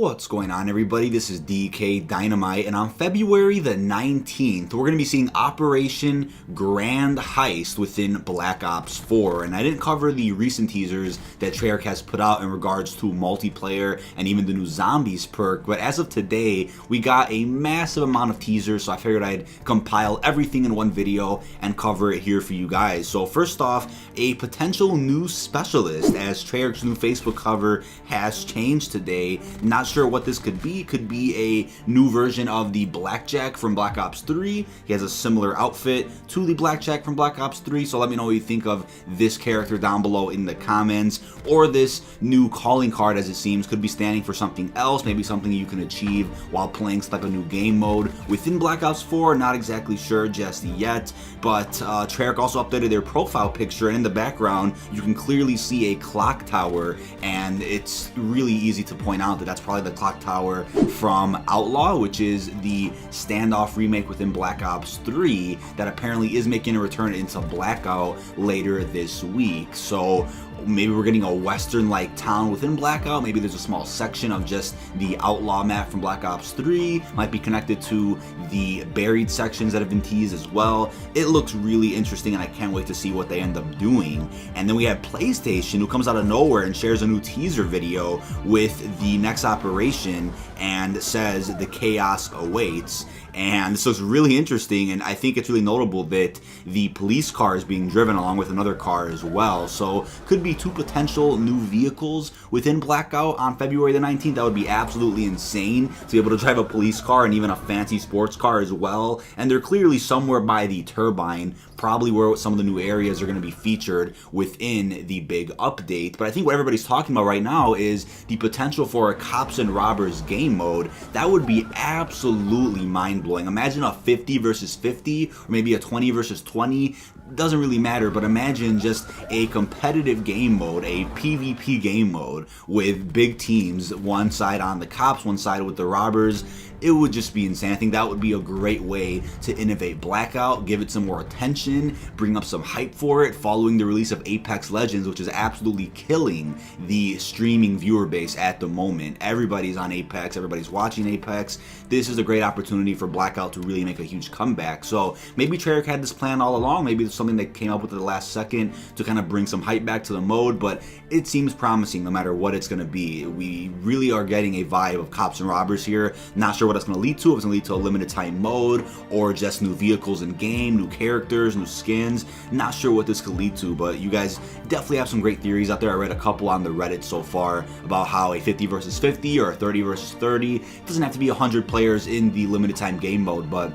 What's going on, everybody? This is dkdynamite, and on February the 19th, we're going to be seeing Operation Grand Heist within Black Ops 4. And I didn't cover the recent teasers that Treyarch has put out in regards to multiplayer and even the new Zombies perk, but as of today, we got a massive amount of teasers, so I figured I'd compile everything in one video and cover it here for you guys. So first off, a potential new specialist, as Treyarch's new Facebook cover has changed today. Not sure what this could be. Could be a new version of the Blackjack from Black Ops 3. He has a similar outfit to the Blackjack from Black Ops 3, so let me know what you think of this character down below in the comments. Or this new calling card, as it seems, could be standing for something else, maybe something you can achieve while playing some type of new game mode within Black Ops 4. Not exactly sure just yet, but Treyarch also updated their profile picture, and in the background you can clearly see a clock tower, and it's really easy to point out that that's probably the clock tower from Outlaw, which is the standoff remake within Black Ops 3 that apparently is making a return into Blackout later this week. So maybe we're getting a western-like town within Blackout. Maybe there's a small section of just the Outlaw map from Black Ops 3. Might be connected to the buried sections that have been teased as well. It looks really interesting, and I can't wait to see what they end up doing. And then we have PlayStation, who comes out of nowhere and shares a new teaser video with the next operation and says the chaos awaits. And so it's really interesting, and I think it's really notable that the police car is being driven along with another car as well. So could be two potential new vehicles within Blackout on February the 19th. That would be absolutely insane to be able to drive a police car and even a fancy sports car as well. And they're clearly somewhere by the turbine, probably where some of the new areas are going to be featured within the big update. But I think what everybody's talking about right now is the potential for a cops and robbers game mode. That would be absolutely mind-blowing. Imagine a 50 versus 50, or maybe a 20 versus 20. Doesn't really matter, but imagine just a competitive game mode, a PvP game mode with big teams, one side on the cops, one side with the robbers. It would just be insane. I think that would be a great way to innovate Blackout, give it some more attention, bring up some hype for it, following the release of Apex Legends, which is absolutely killing the streaming viewer base at the moment. Everybody's on Apex, everybody's watching Apex. This is a great opportunity for Blackout to really make a huge comeback. So maybe Treyarch had this plan all along, maybe it's something they came up with at the last second to kind of bring some hype back to the mode, but it seems promising no matter what it's going to be. We really are getting a vibe of cops and robbers here. Not sure what it's going to lead to, if it's going to lead to a limited time mode or just new vehicles in game, new characters, new skins. Not sure what this could lead to, but you guys definitely have some great theories out there. I read a couple on the Reddit so far about how a 50 versus 50 or a 30 versus 30, it doesn't have to be 100 players in the limited time game mode, but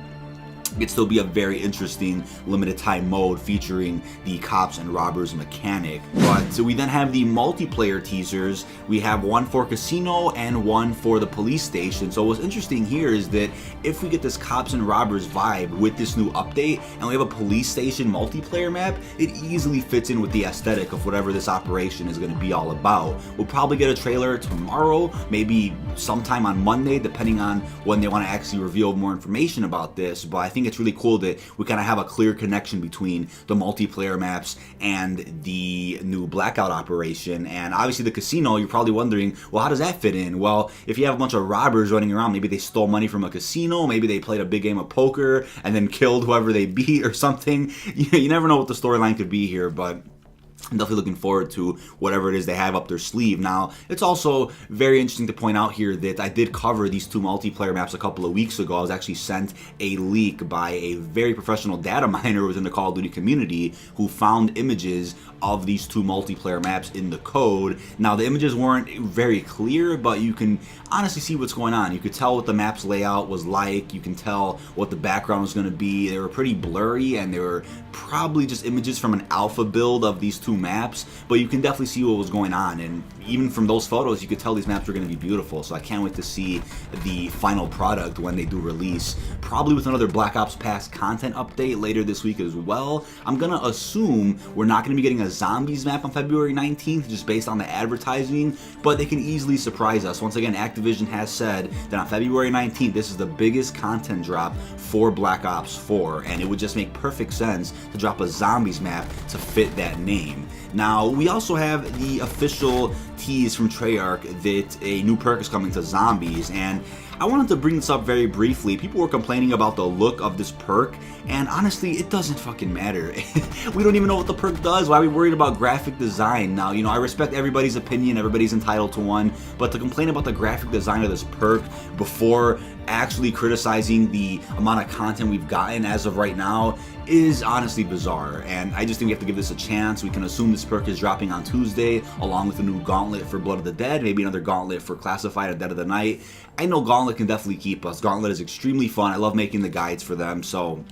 it'd still be a very interesting limited time mode featuring the cops and robbers mechanic. But so we then have the multiplayer teasers. We have one for casino and one for the police station. So what's interesting here is that if we get this cops and robbers vibe with this new update and we have a police station multiplayer map, it easily fits in with the aesthetic of whatever this operation is going to be all about. We'll probably get a trailer tomorrow, maybe sometime on Monday, depending on when they want to actually reveal more information about this. But I think it's really cool that we kind of have a clear connection between the multiplayer maps and the new Blackout operation. And obviously the casino, you're probably wondering, well, how does that fit in? Well, if you have a bunch of robbers running around, maybe they stole money from a casino, maybe they played a big game of poker and then killed whoever they beat or something. You never know what the storyline could be here, but I'm definitely looking forward to whatever it is they have up their sleeve. Now, it's also very interesting to point out here that I did cover these two multiplayer maps a couple of weeks ago. I was actually sent a leak by a very professional data miner within the Call of Duty community who found images of these two multiplayer maps in the code. Now, the images weren't very clear, but you can honestly see what's going on. You could tell what the map's layout was like. You can tell what the background was going to be. They were pretty blurry, and they were probably just images from an alpha build of these two maps, but you can definitely see what was going on. And even from those photos, you could tell these maps are going to be beautiful. So I can't wait to see the final product when they do release. Probably with another Black Ops Pass content update later this week as well. I'm going to assume we're not going to be getting a Zombies map on February 19th just based on the advertising, but they can easily surprise us. Once again, Activision has said that on February 19th, this is the biggest content drop for Black Ops 4, and it would just make perfect sense to drop a Zombies map to fit that name. game. Now, we also have the official tease from Treyarch that a new perk is coming to zombies, and I wanted to bring this up very briefly. People were complaining about the look of this perk, and honestly, it doesn't fucking matter. We don't even know what the perk does. Why are we worried about graphic design? Now, you know, I respect everybody's opinion, everybody's entitled to one, but to complain about the graphic design of this perk before actually criticizing the amount of content we've gotten as of right now is honestly bizarre, and I just think we have to give this a chance. We can assume this perk is dropping on Tuesday, along with a new gauntlet for Blood of the Dead, maybe another gauntlet for Classified at Dead of the Night. I know Gauntlet can definitely keep us. Gauntlet is extremely fun. I love making the guides for them, so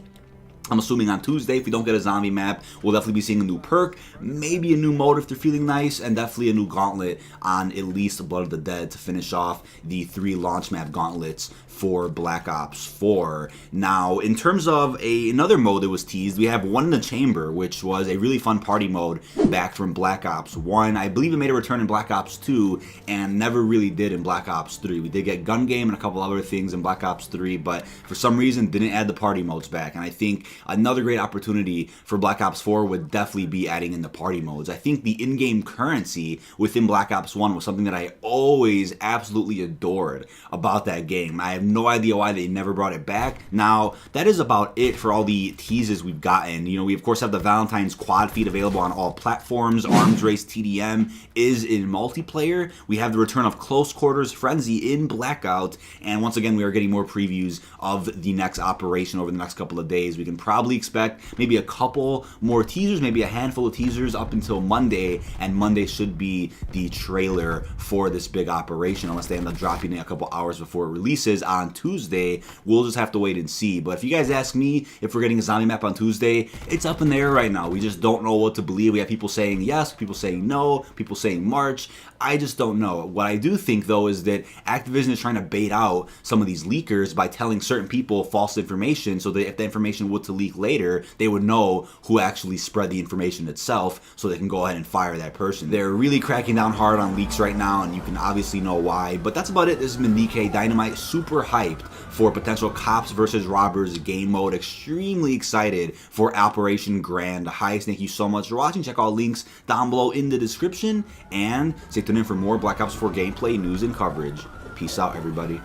I'm assuming on Tuesday, if we don't get a zombie map, we'll definitely be seeing a new perk, maybe a new mode if they're feeling nice, and definitely a new gauntlet on at least Blood of the Dead to finish off the 3 launch map gauntlets for Black Ops 4. Now, in terms of another mode that was teased, we have One in the Chamber, which was a really fun party mode back from Black Ops 1. I believe it made a return in Black Ops 2 and never really did in Black Ops 3. We did get Gun Game and a couple other things in Black Ops 3, but for some reason didn't add the party modes back, and I think another great opportunity for Black Ops 4 would definitely be adding in the party modes. I think the in-game currency within Black Ops 1 was something that I always absolutely adored about that game. I have no idea why they never brought it back. Now, that is about it for all the teases we've gotten. You know, we of course have the Valentine's quad feed available on all platforms. Arms Race TDM is in multiplayer. We have the return of Close Quarters Frenzy in Blackout, and once again, we are getting more previews of the next operation over the next couple of days. We can probably expect maybe a couple more teasers, maybe a handful of teasers up until Monday, and Monday should be the trailer for this big operation, unless they end up dropping it a couple hours before it releases on Tuesday. We'll just have to wait and see. But if you guys ask me if we're getting a zombie map on Tuesday, it's up in the air right now. We just don't know what to believe. We have people saying yes, people saying no, people saying March. I just don't know. What I do think, though, is that Activision is trying to bait out some of these leakers by telling certain people false information, so that if the information were to leak later, they would know who actually spread the information itself, so they can go ahead and fire that person. They're really cracking down hard on leaks right now, and you can obviously know why. But that's about it. This has been dkdynamite. Super hyped for potential Cops versus Robbers game mode. Extremely excited for Operation Grand Heist. Thank you so much for watching. Check out links down below in the description, and stay tuned in for more Black Ops 4 gameplay, news, and coverage. Peace out, everybody.